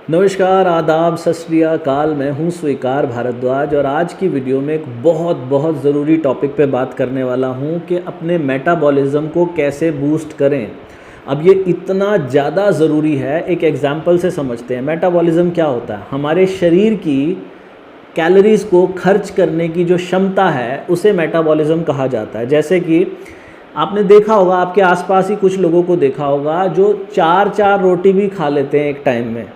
नमस्कार, आदाब, सत श्री अकाल। मैं हूं स्वीकार भारद्वाज और आज की वीडियो में एक बहुत ज़रूरी टॉपिक पे बात करने वाला हूं कि अपने मेटाबॉलिज्म को कैसे बूस्ट करें। अब ये इतना ज़्यादा ज़रूरी है, एक एग्जांपल से समझते हैं। मेटाबॉलिज्म क्या होता है? हमारे शरीर की कैलोरीज़ को खर्च करने की जो क्षमता है उसे मेटाबॉलिज्म कहा जाता है। जैसे कि आपने देखा होगा, आपके आसपास ही कुछ लोगों को देखा होगा जो 4-4 रोटी भी खा लेते हैं एक टाइम में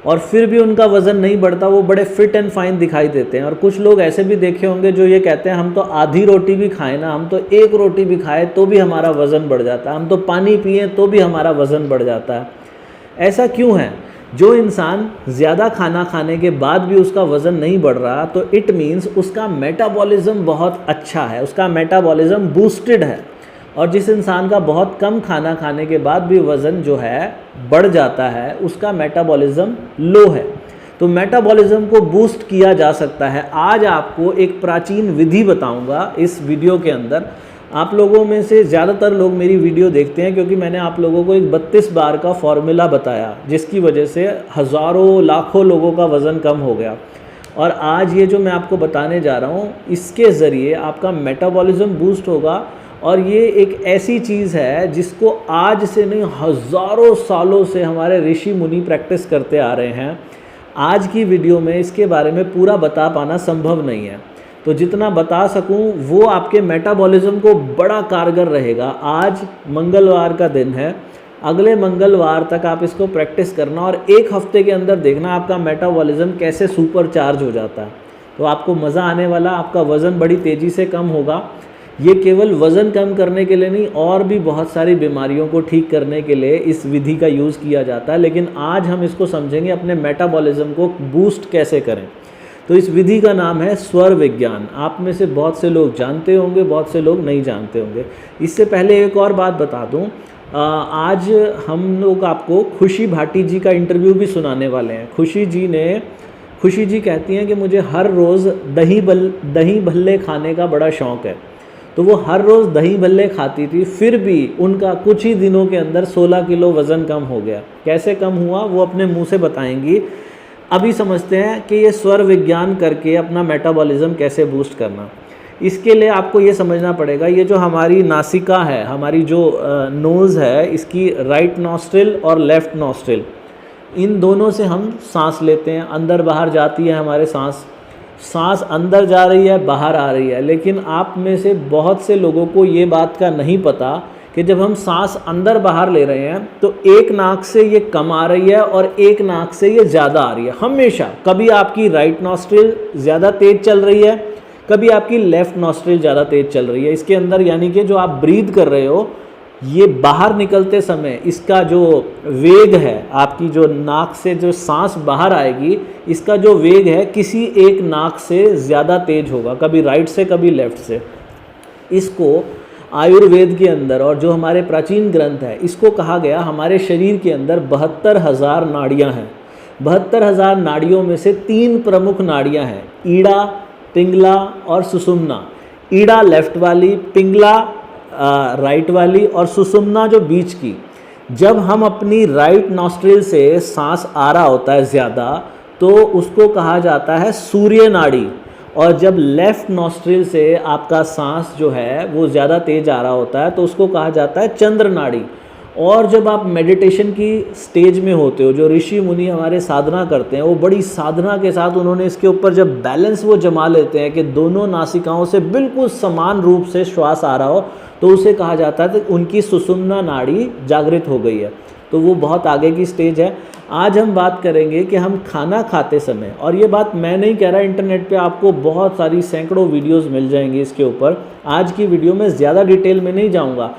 और फिर भी उनका वज़न नहीं बढ़ता, वो बड़े फिट एंड फाइन दिखाई देते हैं। और कुछ लोग ऐसे भी देखे होंगे जो ये कहते हैं हम तो आधी रोटी भी खाएं ना, हम तो एक रोटी भी खाएं तो भी हमारा वज़न बढ़ जाता है, हम तो पानी पिएं तो भी हमारा वज़न बढ़ जाता है। ऐसा क्यों है? जो इंसान ज़्यादा खाना खाने के बाद भी उसका वज़न नहीं बढ़ रहा तो इट मीन्स उसका मेटाबॉलिज्म बहुत अच्छा है, उसका मेटाबॉलिज्म बूस्टेड है। और जिस इंसान का बहुत कम खाना खाने के बाद भी वज़न जो है बढ़ जाता है उसका मेटाबॉलिज्म लो है। तो मेटाबॉलिज्म को बूस्ट किया जा सकता है। आज आपको एक प्राचीन विधि बताऊंगा इस वीडियो के अंदर। आप लोगों में से ज़्यादातर लोग मेरी वीडियो देखते हैं क्योंकि मैंने आप लोगों को एक 32 बार का फॉर्मूला बताया जिसकी वजह से हज़ारों लाखों लोगों का वज़न कम हो गया। और आज ये जो मैं आपको बताने जा रहा हूँ इसके ज़रिए आपका मेटाबॉलिज्म बूस्ट होगा। और ये एक ऐसी चीज़ है जिसको आज से नहीं हज़ारों सालों से हमारे ऋषि मुनि प्रैक्टिस करते आ रहे हैं। आज की वीडियो में इसके बारे में पूरा बता पाना संभव नहीं है, तो जितना बता सकूं वो आपके मेटाबॉलिज्म को बड़ा कारगर रहेगा। आज मंगलवार का दिन है, अगले मंगलवार तक आप इसको प्रैक्टिस करना और एक हफ्ते के अंदर देखना आपका मेटाबॉलिज्म कैसे सुपर चार्ज हो जाता है। तो आपको मज़ा आने वाला, आपका वज़न बड़ी तेज़ी से कम होगा। ये केवल वज़न कम करने के लिए नहीं, और भी बहुत सारी बीमारियों को ठीक करने के लिए इस विधि का यूज़ किया जाता है, लेकिन आज हम इसको समझेंगे अपने मेटाबॉलिज्म को बूस्ट कैसे करें। तो इस विधि का नाम है स्वर विज्ञान। आप में से बहुत से लोग जानते होंगे, बहुत से लोग नहीं जानते होंगे। इससे पहले एक और बात बता दूं, आज हम लोग आपको खुशी भाटी जी का इंटरव्यू भी सुनाने वाले हैं। खुशी जी कहती हैं कि मुझे हर रोज़ दही भल्ले खाने का बड़ा शौक़ है। तो वो हर रोज़ दही भल्ले खाती थी, फिर भी उनका कुछ ही दिनों के अंदर 16 किलो वज़न कम हो गया। कैसे कम हुआ वो अपने मुंह से बताएंगी। अभी समझते हैं कि ये स्वर विज्ञान करके अपना मेटाबॉलिज्म कैसे बूस्ट करना। इसके लिए आपको ये समझना पड़ेगा, ये जो हमारी नासिका है, हमारी जो नोज़ है, इसकी राइट नॉस्ट्रिल और लेफ़्ट नॉस्ट्रिल, इन दोनों से हम सांस लेते हैं। अंदर बाहर जाती है हमारे सांस अंदर जा रही है, बाहर आ रही है। लेकिन आप में से बहुत से लोगों को ये बात का नहीं पता कि जब हम सांस अंदर बाहर ले रहे हैं तो एक नाक से ये कम आ रही है और एक नाक से ये ज़्यादा आ रही है हमेशा। कभी आपकी राइट नॉस्ट्रिल ज़्यादा तेज़ चल रही है, कभी आपकी लेफ़्ट नॉस्ट्रिल ज़्यादा तेज़ चल रही है। इसके अंदर यानी कि जो आप ब्रीथ कर रहे हो, ये बाहर निकलते समय इसका जो वेग है, आपकी जो नाक से जो सांस बाहर आएगी, इसका जो वेग है किसी एक नाक से ज़्यादा तेज होगा, कभी राइट से कभी लेफ़्ट से। इसको आयुर्वेद के अंदर और जो हमारे प्राचीन ग्रंथ है, इसको कहा गया हमारे शरीर के अंदर 72,000 नाड़ियाँ हैं। 72,000 नाड़ियों में से 3 प्रमुख नाड़ियाँ हैं, ईड़ा, पिंगला और सुषुम्ना। ईड़ा लेफ़्ट वाली, पिंगला राइट वाली और सुषुम्ना जो बीच की। जब हम अपनी राइट नॉस्ट्रिल से सांस आ रहा होता है ज़्यादा तो उसको कहा जाता है सूर्य नाड़ी, और जब लेफ़्ट नॉस्ट्रिल से आपका सांस जो है वो ज़्यादा तेज आ रहा होता है तो उसको कहा जाता है चंद्र नाड़ी। और जब आप मेडिटेशन की स्टेज में होते हो, जो ऋषि मुनि हमारे साधना करते हैं, वो बड़ी साधना के साथ उन्होंने इसके ऊपर जब बैलेंस वो जमा लेते हैं कि दोनों नासिकाओं से बिल्कुल समान रूप से श्वास आ रहा हो, तो उसे कहा जाता है कि उनकी सुषुम्ना नाड़ी जागृत हो गई है। तो वो बहुत आगे की स्टेज है। आज हम बात करेंगे कि हम खाना खाते समय, और ये बात मैं नहीं कह रहा, इंटरनेट पे आपको बहुत सारी सैकड़ों वीडियोस मिल जाएंगी इसके ऊपर। आज की वीडियो में ज़्यादा डिटेल में नहीं जाऊंगा।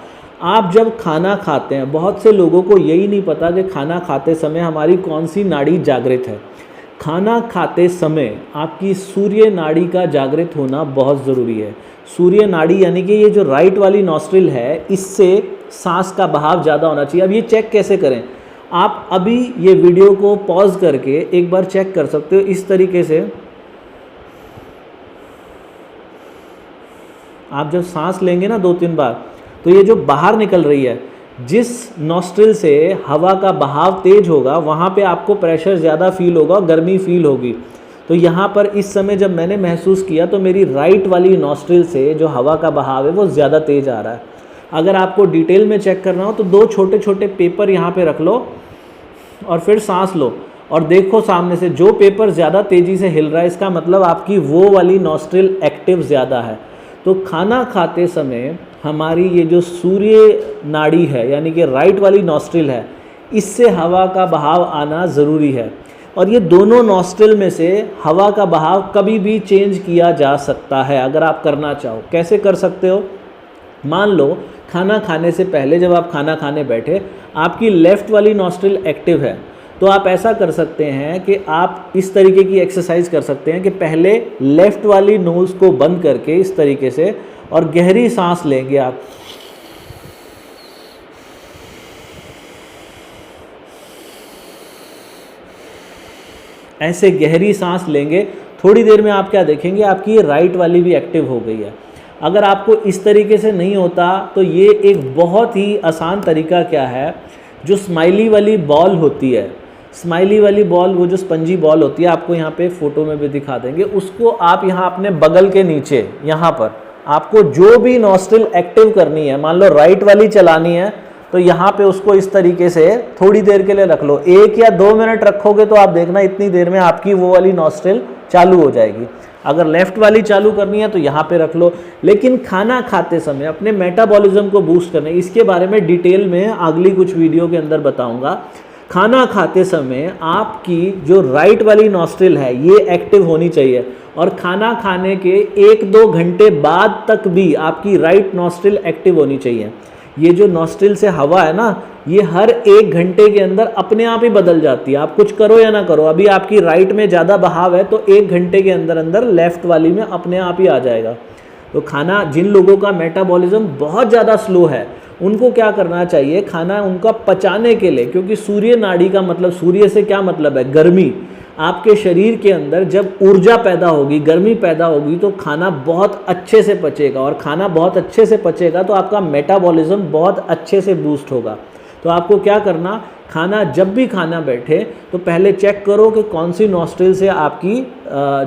आप जब खाना खाते हैं, बहुत से लोगों को यही नहीं पता कि खाना खाते समय हमारी कौन सी नाड़ी जागृत है। खाना खाते समय आपकी सूर्य नाड़ी का जागृत होना बहुत ज़रूरी है। सूर्य नाड़ी यानी कि ये जो राइट वाली नॉस्ट्रिल है, इससे सांस का बहाव ज़्यादा होना चाहिए। अब ये चेक कैसे करें? आप अभी ये वीडियो को पॉज करके एक बार चेक कर सकते हो। इस तरीके से आप जब सांस लेंगे ना 2-3 बार, तो ये जो बाहर निकल रही है जिस नॉस्ट्रिल से हवा का बहाव तेज होगा वहाँ पे आपको प्रेशर ज़्यादा फील होगा और गर्मी फील होगी। तो यहाँ पर इस समय जब मैंने महसूस किया तो मेरी राइट वाली नॉस्ट्रिल से जो हवा का बहाव है वो ज़्यादा तेज़ आ रहा है। अगर आपको डिटेल में चेक करना हो तो 2 छोटे छोटे पेपर यहाँ पे रख लो और फिर सांस लो और देखो सामने से जो पेपर ज़्यादा तेज़ी से हिल रहा है, इसका मतलब आपकी वो वाली नॉस्ट्रिल एक्टिव ज़्यादा है। तो खाना खाते समय हमारी ये जो सूर्य नाड़ी है यानी कि राइट वाली नॉस्ट्रिल है, इससे हवा का बहाव आना ज़रूरी है। और ये दोनों नॉस्ट्रिल में से हवा का बहाव कभी भी चेंज किया जा सकता है अगर आप करना चाहो। कैसे कर सकते हो? मान लो खाना खाने से पहले जब आप खाना खाने बैठे, आपकी लेफ़्ट वाली नॉस्ट्रिल एक्टिव है, तो आप ऐसा कर सकते हैं कि आप इस तरीके की एक्सरसाइज कर सकते हैं कि पहले लेफ़्ट वाली नोज़ को बंद करके इस तरीके से और गहरी सांस लेंगे आप। ऐसे गहरी सांस लेंगे, थोड़ी देर में आप क्या देखेंगे, आपकी राइट वाली भी एक्टिव हो गई है। अगर आपको इस तरीके से नहीं होता तो ये एक बहुत ही आसान तरीका क्या है, जो स्माइली वाली बॉल होती है, स्माइली वाली बॉल, वो जो स्पंजी बॉल होती है, आपको यहाँ पे फोटो में भी दिखा देंगे, उसको आप यहाँ अपने बगल के नीचे यहाँ पर आपको जो भी नॉस्ट्रिल एक्टिव करनी है, मान लो राइट वाली चलानी है, तो यहाँ पे उसको इस तरीके से थोड़ी देर के लिए रख लो। 1 या 2 मिनट रखोगे तो आप देखना इतनी देर में आपकी वो वाली नॉस्ट्रिल चालू हो जाएगी। अगर लेफ्ट वाली चालू करनी है तो यहाँ पे रख लो। लेकिन खाना खाते समय अपने मेटाबॉलिज्म को बूस्ट करने, इसके बारे में डिटेल में अगली कुछ वीडियो के अंदर बताऊंगा। खाना खाते समय आपकी जो राइट वाली नॉस्ट्रिल है ये एक्टिव होनी चाहिए और खाना खाने के 1-2 घंटे बाद तक भी आपकी राइट नॉस्ट्रिल एक्टिव होनी चाहिए। ये जो नॉस्ट्रिल से हवा है ना, ये हर 1 घंटे के अंदर अपने आप ही बदल जाती है, आप कुछ करो या ना करो। अभी आपकी राइट में ज़्यादा बहाव है तो 1 घंटे के अंदर अंदर लेफ्ट वाली में अपने आप ही आ जाएगा। तो खाना, जिन लोगों का मेटाबॉलिज्म बहुत ज़्यादा स्लो है उनको क्या करना चाहिए, खाना उनका पचाने के लिए, क्योंकि सूर्य नाड़ी का मतलब, सूर्य से क्या मतलब है, गर्मी। आपके शरीर के अंदर जब ऊर्जा पैदा होगी, गर्मी पैदा होगी, तो खाना बहुत अच्छे से पचेगा और खाना बहुत अच्छे से पचेगा तो आपका मेटाबॉलिज्म बहुत अच्छे से बूस्ट होगा। तो आपको क्या करना, खाना जब भी खाना बैठे तो पहले चेक करो कि कौन सी नॉस्ट्रिल से आपकी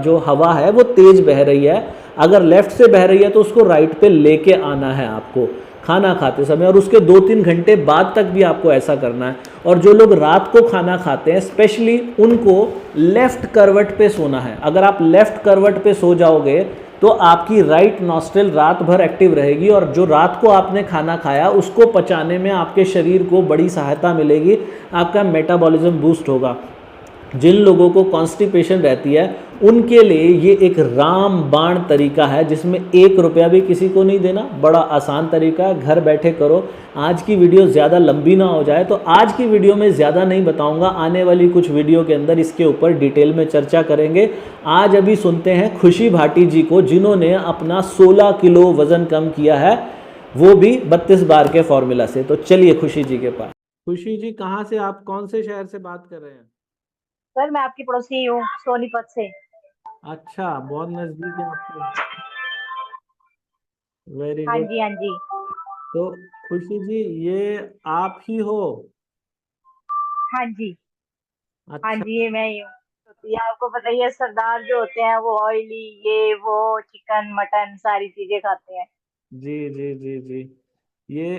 जो हवा है वो तेज़ बह रही है। अगर लेफ़्ट से बह रही है तो उसको राइट पे लेके आना है आपको खाना खाते समय, और उसके 2-3 घंटे बाद तक भी आपको ऐसा करना है। और जो लोग रात को खाना खाते हैं स्पेशली उनको लेफ़्ट करवट पे सोना है। अगर आप लेफ़्ट करवट पे सो जाओगे तो आपकी राइट नॉस्ट्रिल रात भर एक्टिव रहेगी और जो रात को आपने खाना खाया उसको पचाने में आपके शरीर को बड़ी सहायता मिलेगी, आपका मेटाबॉलिज्म बूस्ट होगा। जिन लोगों को कॉन्स्टिपेशन रहती है उनके लिए ये एक रामबाण तरीका है जिसमें 1 रुपया भी किसी को नहीं देना, बड़ा आसान तरीका है, घर बैठे करो। आज की वीडियो ज़्यादा लंबी ना हो जाए तो आज की वीडियो में ज़्यादा नहीं बताऊंगा, आने वाली कुछ वीडियो के अंदर इसके ऊपर डिटेल में चर्चा करेंगे। आज अभी सुनते हैं खुशी भाटी जी को, जिन्होंने अपना 16 किलो वज़न कम किया है, वो भी 32 बार के फॉर्मूला से। तो चलिए खुशी जी के पास। खुशी जी, कहाँ से, आप कौन से शहर से बात कर रहे हैं? सर मैं आपकी पड़ोसी हूँ सोनीपत से। अच्छा, बहुत नज़दीक है आपके। वेरी हाँ गुड। जी, हाँ जी। तो खुशी जी, ये आप ही हो? हाँ जी। हाँ अच्छा। जी, ये मैं ही हूँ। तो ये आपको पता ही है, सरदार जो होते हैं वो ऑयली, ये वो चिकन मटन सारी चीजें खाते हैं। जी जी जी जी। ये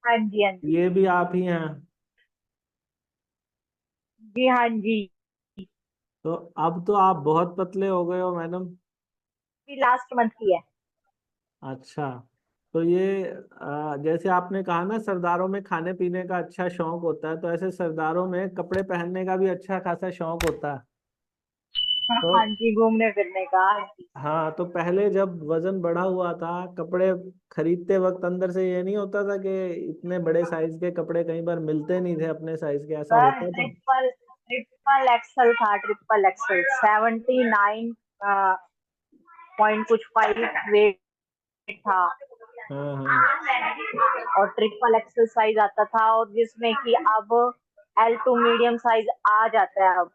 हाँ जी, हाँ जी। ये भी आप ही हैं? जी हाँ जी। तो अब तो आप बहुत पतले हो गए हो मैडम। भी लास्ट मंथ की है। अच्छा। तो ये जैसे आपने कहा ना सरदारों में खाने पीने का अच्छा शौक होता है, तो ऐसे सरदारों में कपड़े पहनने का भी अच्छा खासा शौक होता है। तो हाँ जी, घूमने फिरने का, हाँ जी। हाँ, तो पहले जब वजन बढ़ा हुआ था, कपड़े खरीदते वक्त अंदर से ये नहीं होता था कि इतने बड़े साइज के कपड़े कई बार मिलते नहीं थे अपने साइज के, ऐसा सर होता था? ट्रिपल ट्रिपल एक्सल था, ट्रिपल एक्सल 79 पॉइंट कुछ 5 वेट था। हाँ हाँ। और ट्रिपल एक्सल साइज आता था, और जिसमें कि अब L2 मीडियम साइज आ जाता है अब।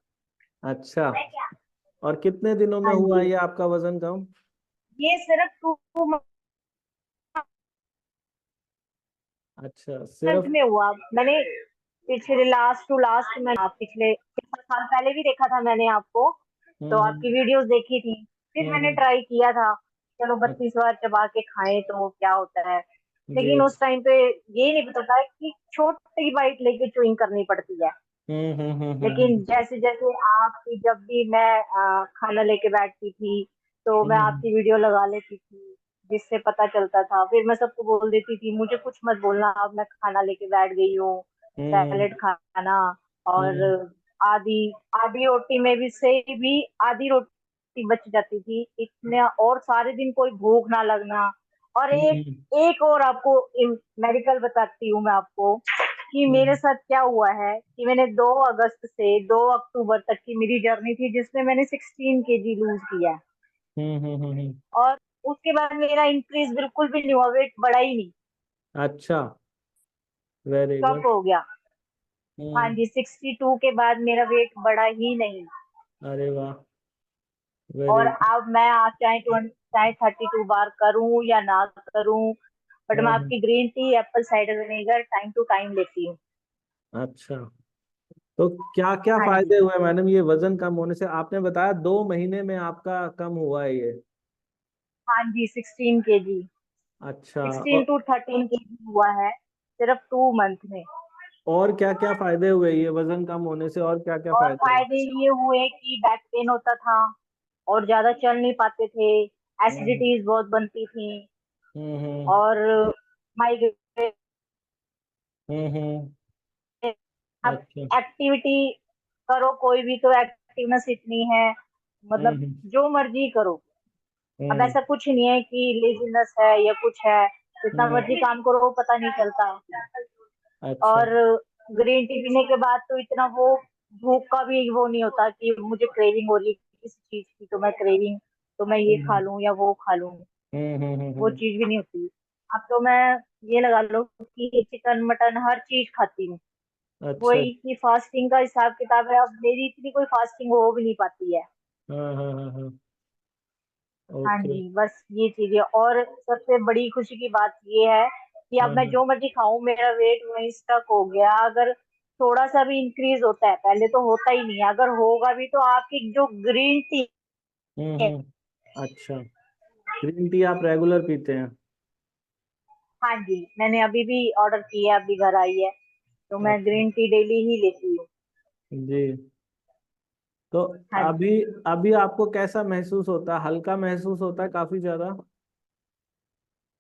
अच्छा, और कितने दिनों में हाँ हुआ जी। ये आपका वजन कम? ये सिर्फ 2 मंथ अच्छा, मंथ सिर्फ। में हुआ। मैंने पिछले लास्ट टू लास्ट में आप पिछले 6 साल पहले भी देखा था मैंने आपको, तो आपकी हम्म। वीडियोस देखी थी। फिर मैंने हम्म। ट्राई किया था, चलो अच्छा, 32 बार चबा के खाएं तो क्या होता है। जी। लेकिन उस टाइम पे ये नहीं पता था कि छोटी बाइट लेके च्युइंग करनी पड़ती है। लेकिन जैसे जैसे आपकी, जब भी मैं खाना लेके बैठती थी तो मैं हम्म। आपकी वीडियो लगा लेती थी, जिससे पता चलता था। फिर मैं सबको बोल देती थी मुझे कुछ मत बोलना, अब मैं खाना लेके बैठ गई हूँ, हम्म। सैलेड खाना। और हम्म। आधी आधी रोटी में भी आधी रोटी बच जाती थी इतने। और सारे दिन कोई भूख ना लगना। और एक हम्म। एक और आपको मेडिकल बताती हूँ मैं आपको कि मेरे हम्म। साथ क्या हुआ है कि मैंने 2 अगस्त से 2 अक्टूबर तक की मेरी जर्नी थी, जिसमें मैंने 16 kg लूज किया है। हम्म। और उसके बाद मेरा इंक्रीज बिल्कुल भी नहीं हुआ, वेट बढ़ा ही नहीं, अच्छा, वेरी स्टॉप गुड। हो गया। हाँ हम्म। जी, 62 के बाद मेरा वेट बढ़ा ही नहीं। अरे वाह, और वेरी गुड। अब मैं आज चाहे 32 बार करूं या ना करूं, बट मैं हाँ। आपकी green tea apple cider vinegar time to time लेती हूँ। अच्छा, तो क्या क्या हाँ जी। फायदे हुए मैडम ये वजन कम होने से? आपने बताया 2 महीने में आपका कम हुआ है ये। हाँ जी, 16 kg, अच्छा, 16 to 13 kg हुआ है सिर्फ 2 मंथ में। और क्या क्या फायदे हुए ये वजन कम होने से? और क्या क्या और फायदे हुए? फायदे ये हुए कि बैक पेन होता था और ज्यादा चल नहीं पाते थे, हम्म। एसिडिटीज बहुत बनती थी। हम्म। और माइग्रेन। हम्म। अब अच्छा। एक्टिविटी करो कोई भी तो एक्टिवनेस इतनी है, मतलब हम्म। जो मर्जी करो। अब हम्म। ऐसा कुछ नहीं है कि लेजीनेस है या कुछ है, जितना हम्म। मर्जी काम करो पता नहीं चलता। अच्छा। और ग्रीन टी पीने के बाद तो इतना वो भूख का भी वो नहीं होता कि मुझे क्रेविंग हो रही है किसी चीज की, तो मैं क्रेविंग, तो मैं ये खा हम्म। लूं या वो खा लूं, वो हम्म। चीज भी नहीं होती। अब तो मैं ये लगा लो कि चिकन मटन हर चीज खाती हूँ। अच्छा। वही कि फास्टिंग का हिसाब किताब है, अब मेरी इतनी कोई फास्टिंग हो भी नहीं पाती है। हाँ हाँ हाँ हाँ। हाँ ओके। जी, बस ये चीज है। और सबसे बड़ी खुशी की बात ये है कि अब हाँ मैं हाँ। जो मर्जी खाऊं मेरा वेट वहीं स्टक हो गया। अगर थोड़ा सा भी इंक्रीज होता है, पहले तो होता ही नहीं है, अगर होगा भी तो आपकी जो ग्रीन टी है। अच्छा, ग्रीन टी आप रेगुलर पीते हैं? हाँ जी, मैंने अभी भी ऑर्डर किया है, अभी घर आई है, तो मैं अच्छा, ग्रीन टी डेली ही लेती हूँ। जी। तो हाँ अभी जी अभी आपको कैसा महसूस होता है? हल्का महसूस होता है काफी ज्यादा?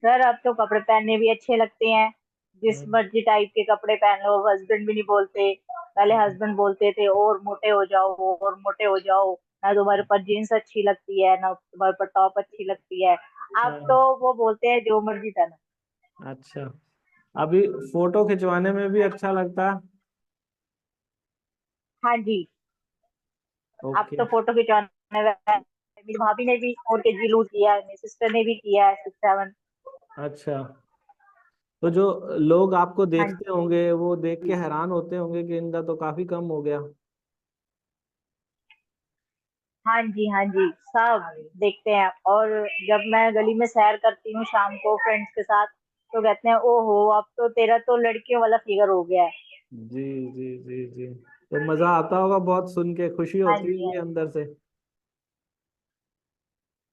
सर, अब तो कपड़े पहनने भी अच्छे लगते हैं, जिस हम्म। मर्जी टाइप के कपड़े पहन लो। हस्बैंड भी नहीं बोलते। पहले हस्बैंड बोलते थे और मोटे हो जाओ और मोटे हो जाओ, ना तुम्हारे ऊपर जीन्स अच्छी लगती है ना तुम्हारे ऊपर टॉप अच्छी लगती है। अब तो हाँ। वो बोलते हैं जो मर्जी पहनो। अच्छा, अभी फोटो खिंचवाने में भी अच्छा लगता है? हाँ जी, अब ओके। तो फोटो खिंचवाने में मेरी भाभी ने भी 4 kg लूज किया है, मेरी सिस्टर ने भी किया है 6 7। अच्छा, तो जो लोग आपको हाँ देखते होंगे वो देख के हैरान होते होंगे कि इनका तो काफी कम हो गया। हाँ जी हाँ जी, सब देखते हैं। और जब मैं गली में सैर करती हूँ शाम को फ्रेंड्स के साथ, तो कहते हैं ओहो अब तो तेरा तो लड़कियों वाला फिगर हो गया है। जी जी जी जी। तो मजा आता होगा बहुत, सुन के खुशी हाँ होती जी होगी हाँ जी। अंदर से।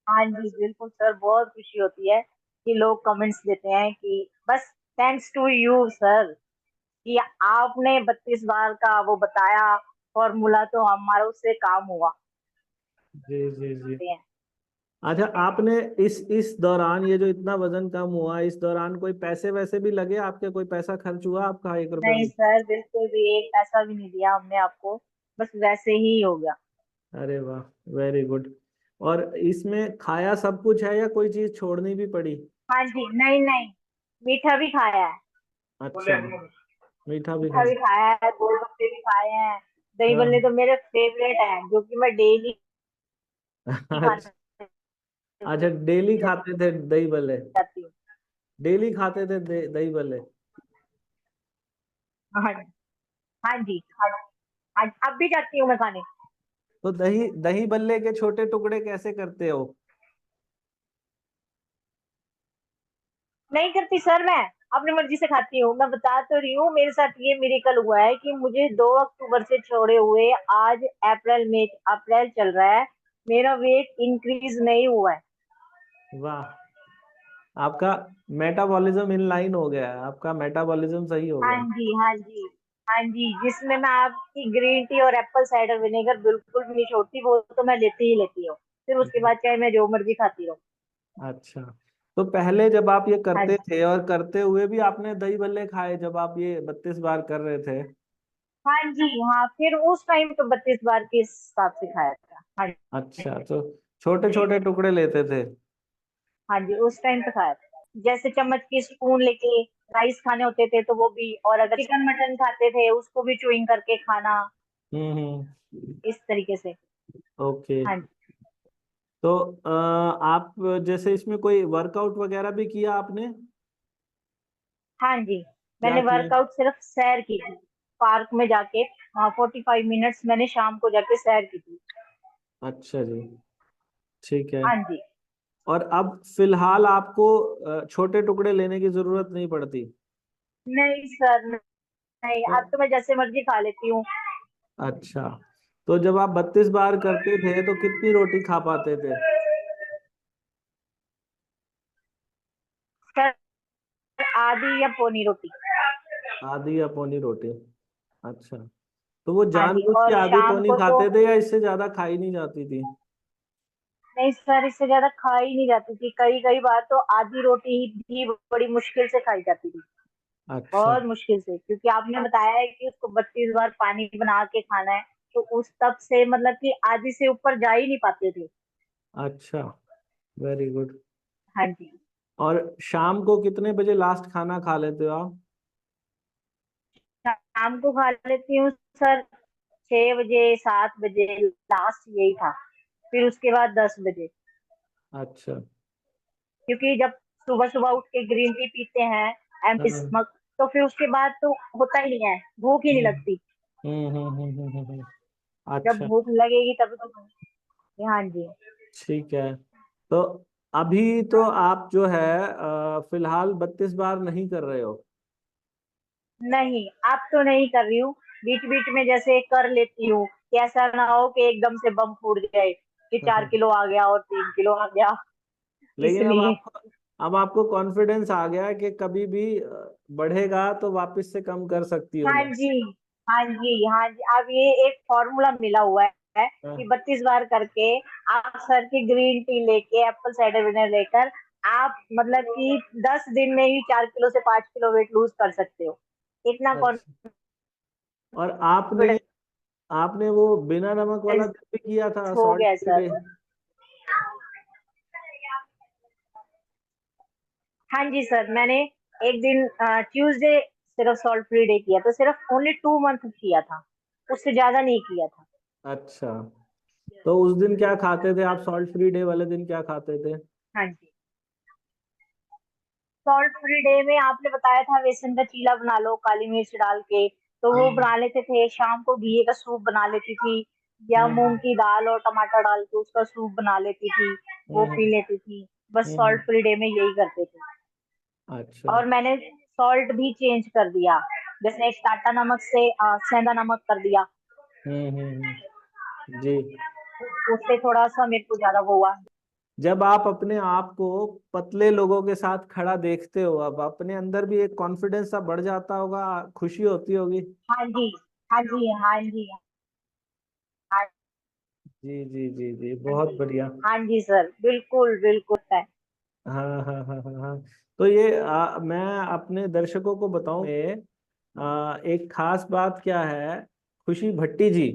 हाँ जी बिल्कुल सर, बहुत खुशी होती है कि लोग कमेंट्स देते हैं कि बस थैंक्स टू यू सर, कि आपने 32 बार का वो बताया फॉर्मूला, तो हमारा उससे काम हुआ। जी जी जी। कहते हैं। अच्छा, आपने इस दौरान ये जो इतना वजन कम हुआ, इस दौरान कोई पैसे वैसे भी लगे आपके? कोई पैसा खर्च हुआ आपका 1 रुपए नहीं भी? सर, बिल्कुल भी एक पैसा भी नहीं दिया हमने आपको, बस वैसे ही हो गया। अरे वाह, वेरी गुड। और इसमें खाया सब कुछ है या कोई चीज छोड़नी भी पड़ी? हाँ जी, नहीं नहीं, मीठा भी खाया है। अच्छा, मीठा भी मीठा खाया। भी खाया है, गोलगप्पे भी खाए हैं। दही बल्ले हाँ। तो मेरे फेवरेट हैं, जो कि मैं डेली अच्छा। खाने अच्छा, डेली खाते थे दही भल्ले? जाती हूँ। डेली खाते थे दही भल्ले? हाँ जी हाँ जी हाँ जी, हाँ जी, अब भी जाती हूँ मैं खाने। तो दही दही भल्ले के छोटे टुकड़े कैसे करते हो? नहीं करती सर मैं, अपनी मर्जी से खाती हूँ। मैं बता तो रही हूँ, मेरे साथ ये मिरेकल हुआ है कि मुझे 2 अक्टूबर से छोड़े हुए आज अप्रैल में, अप्रैल चल रहा है, मेरा वेट इंक्रीज नहीं हुआ है। वाह, आपका मेटाबॉलिज्म इन लाइन हो गया है, आपका मेटाबॉलिज्म सही हो हाँ गया। जी, हाँ जी, हाँ जी, जिसमें मैं आपकी ग्रीन टी और एप्पल साइडर विनेगर बिल्कुल भी नहीं छोड़ती, वो तो मैं लेती ही लेती हूँ। फिर उसके बाद चाहे मैं जो मर्जी खाती रहूँ। अच्छा, तो पहले जब आप ये हाँ करते जी, थे और करते हुए भी आपने दही भल्ले खाए जब आप ये 32 बार कर रहे थे? हाँ जी, हाँ, फिर उस टाइम तो 32 बार के हिसाब से खाया था। हाँ अच्छा, जी, तो छोटे छोटे टुकड़े लेते थे? हाँ जी, उस टाइम तो खाया था। जैसे चम्मच की स्पून लेके राइस खाने होते थे तो वो भी, और अगर चिकन मटन खाते थे उसको भी चुइंग करके खाना, हम्म। इस तरीके से। ओके। हाँ जी, तो आप जैसे इसमें कोई वर्कआउट वगैरह भी किया आपने? हाँ जी, क्या मैंने किया? वर्कआउट सिर्फ सैर की थी, पार्क में जाके। 45 मिनट्स मैंने शाम को जाके सैर की थी। अच्छा जी, ठीक है। हाँ जी, और अब फिलहाल आपको छोटे टुकड़े लेने की जरूरत नहीं पड़ती? नहीं सर, नहीं, तो अब तो मैं जैसे मर्जी खा लेती हूँ। अच्छा, तो जब आप 32 बार करते थे तो कितनी रोटी खा पाते थे? सर, आधी या पौनी रोटी। आधी या पौनी रोटी? अच्छा, तो वो हाँ जी, जानबूझ के और आधी शाम पौनी को तो खाते थे या इससे ज्यादा खाई नहीं जाती थी? नहीं सर, इससे ज्यादा खाई नहीं जाती थी, कई कई बार तो आधी रोटी भी बड़ी मुश्किल से खाई जाती थी। अच्छा। बहुत मुश्किल से, क्योंकि आपने बताया है कि उसको 32 बार पानी बना के खाना है, तो उस तब से मतलब कि आधी से ऊपर जा ही नहीं पाते थे। अच्छा, वेरी गुड। हाँ जी, और शाम को कितने बजे लास्ट खाना खा लेते हो आप? शाम को खा लेती हूँ सर, 6 बजे 7 बजे, लास्ट यही था। फिर उसके बाद 10 बजे, अच्छा। क्योंकि जब सुबह सुबह उठ के ग्रीन टी पीते हैं, एम्प्टी हाँ। स्टमक, तो फिर उसके बाद तो होता ही नहीं है, भूख ही नहीं हम्म लगती। जब अच्छा, भूख लगेगी तभी तो। हाँ जी, ठीक है। तो अभी तो आप जो है फिलहाल 32 बार नहीं कर रहे हो? नहीं, अब तो नहीं कर रही हूँ। बीच बीच में जैसे कर लेती हूँ कि ऐसा ना हो कि एकदम से बम फूट जाए कि 4 किलो आ गया और 3 किलो आ गया, लेकिन इसलिए। अब आपको कॉन्फिडेंस आ गया कि कभी भी बढ़ेगा तो वापस से कम कर सकती हो हाँ मैं। जी, हाँ जी, हाँ जी, अब ये एक फॉर्मूला मिला हुआ है कि हाँ। 32 बार करके आप सर की ग्रीन टी लेके एप्पल साइडर विनेगर लेकर आप मतलब कि 10 दिन में ही 4 किलो से 5 किलो वेट लूज कर सकते हो। इतना अच्छा, और आपने कॉन्फिडेंस आपने वो बिना नमक वाला दिन भी किया था, हो सॉल्ट गया है फ्री सर। डे? हाँ जी सर, मैंने एक दिन ट्यूसडे सिर्फ सॉल्ट फ्री डे किया था, सिर्फ ओनली 2 मंथ किया था, उससे ज्यादा नहीं किया था। अच्छा, तो उस दिन क्या खाते थे आप? सॉल्ट फ्री डे वाले दिन क्या खाते थे? हाँ जी, सॉल्ट फ्री डे में आपने बताया था बेसन का चीला बना लो काली मिर्च डाल के, तो वो हम्म बना लेते थे। शाम को घी का सूप बना लेती थी, या मूंग हम्म की दाल और टमाटर डाल के उसका सूप बना लेती थी, वो हम्म पी लेती थी। बस हम्म। सॉल्ट फ्री डे में यही करते थे। अच्छा। और मैंने सॉल्ट भी चेंज कर दिया, जैसे टाटा नमक से सेंधा नमक कर दिया। जी। उससे थोड़ा सा मेरे को ज्यादा वो हुआ। जब आप अपने आप को पतले लोगों के साथ खड़ा देखते हो, अब अपने अंदर भी एक कॉन्फिडेंस सा बढ़ जाता होगा, खुशी होती होगी। हाँ जी, हाँ जी, हाँ जी, हाँ जी जी जी जी, बहुत जी, बढ़िया। हाँ जी सर, बिल्कुल बिल्कुल है। हाँ हाँ हाँ हाँ हाँ। तो ये मैं अपने दर्शकों को बताऊं, एक खास बात क्या है, खुशी भट्टी जी,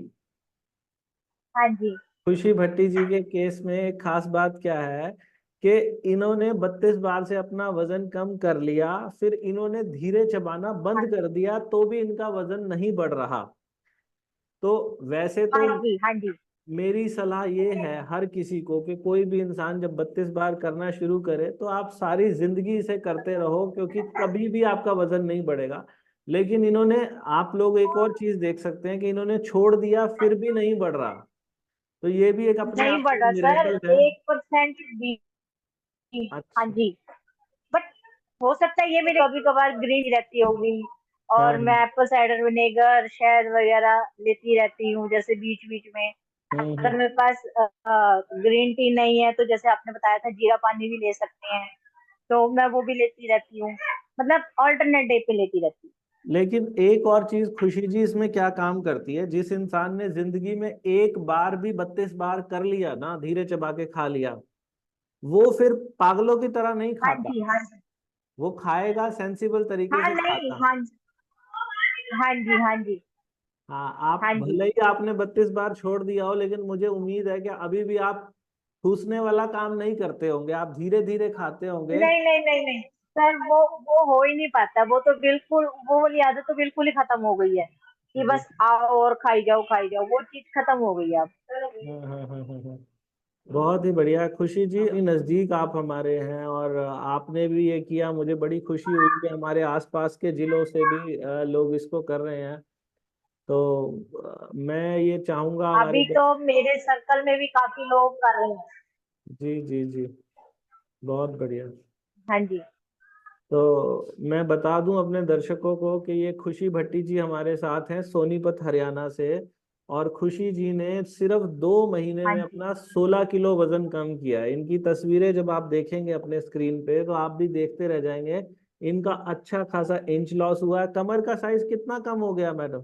हाँ जी, खुशी भट्टी जी के केस में एक खास बात क्या है कि इन्होंने 32 बार से अपना वजन कम कर लिया, फिर इन्होंने धीरे चबाना हाँ बंद कर दिया तो भी इनका वजन नहीं बढ़ रहा। तो वैसे तो हाँ जी, हाँ जी, मेरी सलाह ये है हर किसी को कि कोई भी इंसान जब 32 बार करना शुरू करे तो आप सारी जिंदगी इसे करते रहो, क्योंकि कभी भी आपका वजन नहीं बढ़ेगा। लेकिन इन्होंने, आप लोग एक और चीज देख सकते हैं कि इन्होंने छोड़ दिया फिर भी नहीं बढ़ रहा, तो ये भी एक अपने नहीं आप में बढ़ा सर, मिरेकल है। 1% भी। हाँ अच्छा। जी, बट हो सकता है ये मेरे कभी कभार ग्रीन रहती होगी। हाँ। और मैं एप्पल साइडर विनेगर शहद वगैरह लेती रहती हूँ जैसे बीच बीच में। हम्म। अगर मेरे पास ग्रीन टी नहीं है तो जैसे आपने बताया था जीरा पानी भी ले सकते हैं, तो मैं वो भी लेती रहती हूँ। मतलब ऑल्टरनेट डे पे लेती रहती हूँ। लेकिन एक और चीज खुशी जी इसमें क्या काम करती है, जिस इंसान ने जिंदगी में एक बार भी 32 बार कर लिया ना, धीरे चबा के खा लिया, वो फिर पागलों की तरह नहीं हाँ खाता। जी, हाँ जी। वो खाएगा सेंसिबल तरीके हाँ से नहीं, खाता। हाँ जी, हाँ जी, हाँ जी, हाँ, आप हाँ जी। भले ही आपने 32 बार छोड़ दिया हो, लेकिन मुझे उम्मीद है कि अभी भी आप ठूसने वाला काम नहीं करते होंगे, आप धीरे धीरे खाते होंगे। नहीं नहीं नहीं नहीं सर, वो हो ही नहीं पाता। वो तो बिल्कुल, वो वाली आदत तो बिल्कुल ही खत्म हो गई है कि जी। बस आओ और खाई जाओ, वो चीज खत्म हो गई है अब। हाँ। बहुत ही बढ़िया खुशी जी, नज़दीक आप हमारे हैं और आपने भी ये किया, मुझे बड़ी खुशी हुई कि हमारे आसपास के जिलों से भी लोग इसको कर रहे हैं। तो मैं ये चाहूंगा हमारे अभी तो मेरे सर्कल में भी काफी लोग कर रहे हैं। जी जी जी, बहुत बढ़िया। हाँ जी, तो मैं बता दूं अपने दर्शकों को कि ये खुशी भट्टी जी हमारे साथ हैं सोनीपत हरियाणा से। और खुशी जी ने सिर्फ 2 महीने हाँ में जी, अपना 16 किलो वजन कम किया है। इनकी तस्वीरें जब आप देखेंगे अपने स्क्रीन पे तो आप भी देखते रह जाएंगे। इनका अच्छा खासा इंच लॉस हुआ है। कमर का साइज कितना कम हो गया मैडम?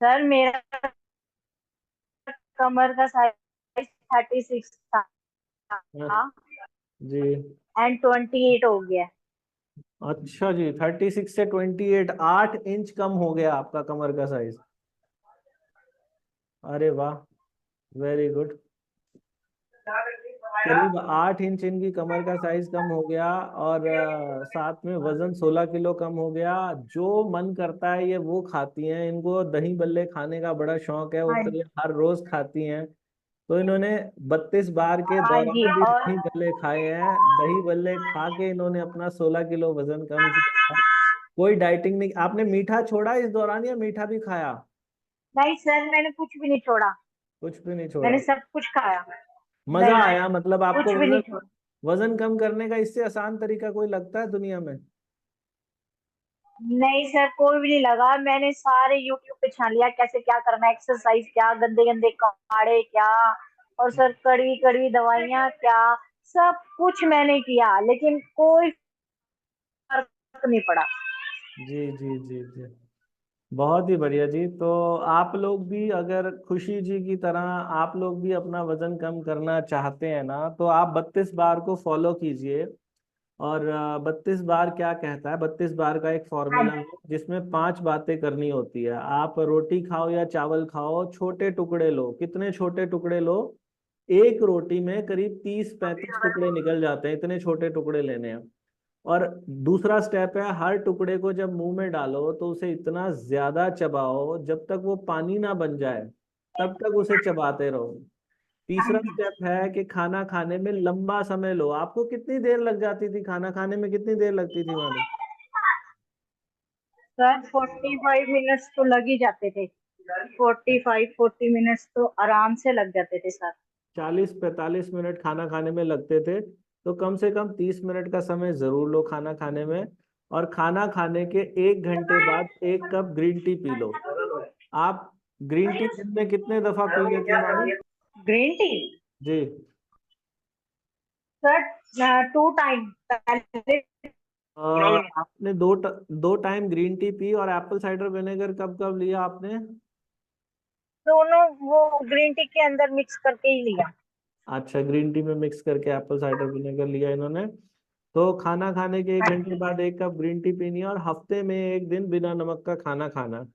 सर मेरा कमर का साइज 36 था हाँ, जी। एंड 28 हो गया। अच्छा जी, 36 से 28, 8 इंच कम हो गया आपका कमर का साइज। अरे वाह, वेरी गुड। करीब 8 इंच इनकी कमर का साइज कम हो गया और साथ में वजन 16 किलो कम हो गया। जो मन करता है ये वो खाती हैं। इनको दही बल्ले खाने का बड़ा शौक है, वो हाँ करीब जी, हर रोज खाती हैं। तो इन्होंने 32 बार के हाँ जी। दौरान भी और दही बल्ले खाए हैं। दही बल्ले खा के इन्होंने अपना 16 किलो वजन कम किया है। कोई डाइटिंग नहीं। आपने मीठा छोड़ा इस दौरान या मीठा भी खाया? नहीं सर, मैंने कुछ भी नहीं छोड़ा। कुछ भी नहीं छोड़ा। मैंने सब कुछ खाया। मजा नहीं, आया मतलब आपको कुछ भी नहीं वजन, छोड़ा। वजन कम करने का इससे आसान तरीका कोई लगता है दुनिया में? नहीं सर, कोई भी नहीं लगा। मैंने सारे यूट्यूब पे छान लिया कैसे क्या करना है, एक्सरसाइज क्या, गंदे गंदे काढ़े क्या, और सर कड़वी कड़वी दवाइयाँ क्या, सब कुछ मैंने किया लेकिन कोई फर्क नहीं पड़ा। जी जी जी जी, बहुत ही बढ़िया जी। तो आप लोग भी अगर खुशी जी की तरह आप लोग भी अपना वजन कम करना चाहते हैं ना, तो आप 32 बार को फॉलो कीजिए। और 32 बार क्या कहता है, 32 बार का एक हाँ फॉर्मूला है जिसमें 5 बातें करनी होती है। आप रोटी खाओ या चावल खाओ, छोटे टुकड़े लो। कितने छोटे टुकड़े लो? एक रोटी में करीब 30-35 टुकड़े निकल जाते हैं, इतने छोटे टुकड़े लेने हैं। और दूसरा स्टेप है, हर टुकड़े को जब मुंह में डालो तो उसे इतना ज्यादा चबाओ जब तक वो पानी ना बन जाए, तब तक उसे चबाते रहो। हाँ तीसरा जी। स्टेप है कि खाना खाने में लंबा समय लो। आपको कितनी देर लग जाती थी खाना खाने में, कितनी देर लगती थी मैडम? सर 45 मिनट्स तो लग ही जाते थे। 40 मिनट्स तो आराम से लग जाते थे सर। 40-45 मिनट खाना खाने में लगते थे। तो कम से कम 30 मिनट का समय जरूर लो खाना खाने में। और खाना खाने के 1 घंटे बाद 1 cup green tea P low. आप ग्रीन टी दिन में कितने दफा पी लेती हैं madam? Green T G. Sir 2 time पहले। आपने दो टाइम ग्रीन टी पी, और एप्पल साइडर विनेगर कब कब लिया आपने? दोनों वो ग्रीन टी के अंदर मिक्स करके ही लिया। अच्छा, ग्रीन टी में मिक्स करके एप्पल साइडर विनेगर लिया इन्होंने। तो खाना खाने के 1 घंटे बाद 1 कप ग्रीन टी पीनी है, और हफ्ते में 1 दिन बिना नमक का खाना खाना।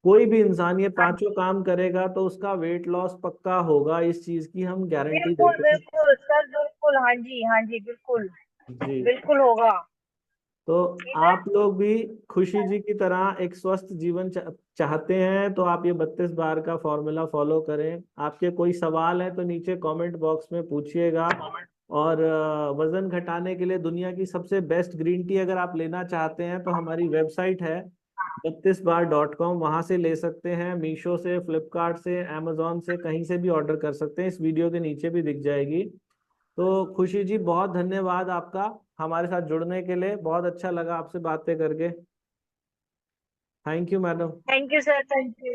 कोई भी इंसान ये हाँ पांचों जी, काम करेगा तो उसका वेट लॉस पक्का होगा, इस चीज की हम गारंटी बिल्कुल देते हैं। बिल्कुल सर, बिल्कुल। हाँ जी, हाँ जी, बिल्कुल जी। बिल्कुल होगा। तो आप लोग भी खुशी जी की तरह एक स्वस्थ जीवन चाहते हैं तो आप ये 32 बार का फॉर्मूला फॉलो करें। आपके कोई सवाल है तो नीचे कमेंट बॉक्स में पूछिएगा। और वजन घटाने के लिए दुनिया की सबसे बेस्ट ग्रीन टी अगर आप लेना चाहते हैं तो हमारी वेबसाइट है 32बार.com, वहां से ले सकते हैं। मीशो से, फ्लिपकार्ट से, अमेजोन से, कहीं से भी ऑर्डर कर सकते हैं। इस वीडियो के नीचे भी दिख जाएगी। तो खुशी जी बहुत धन्यवाद आपका हमारे साथ जुड़ने के लिए। बहुत अच्छा लगा आपसे बातें करके। Thank you madam. Thank you sir, thank you.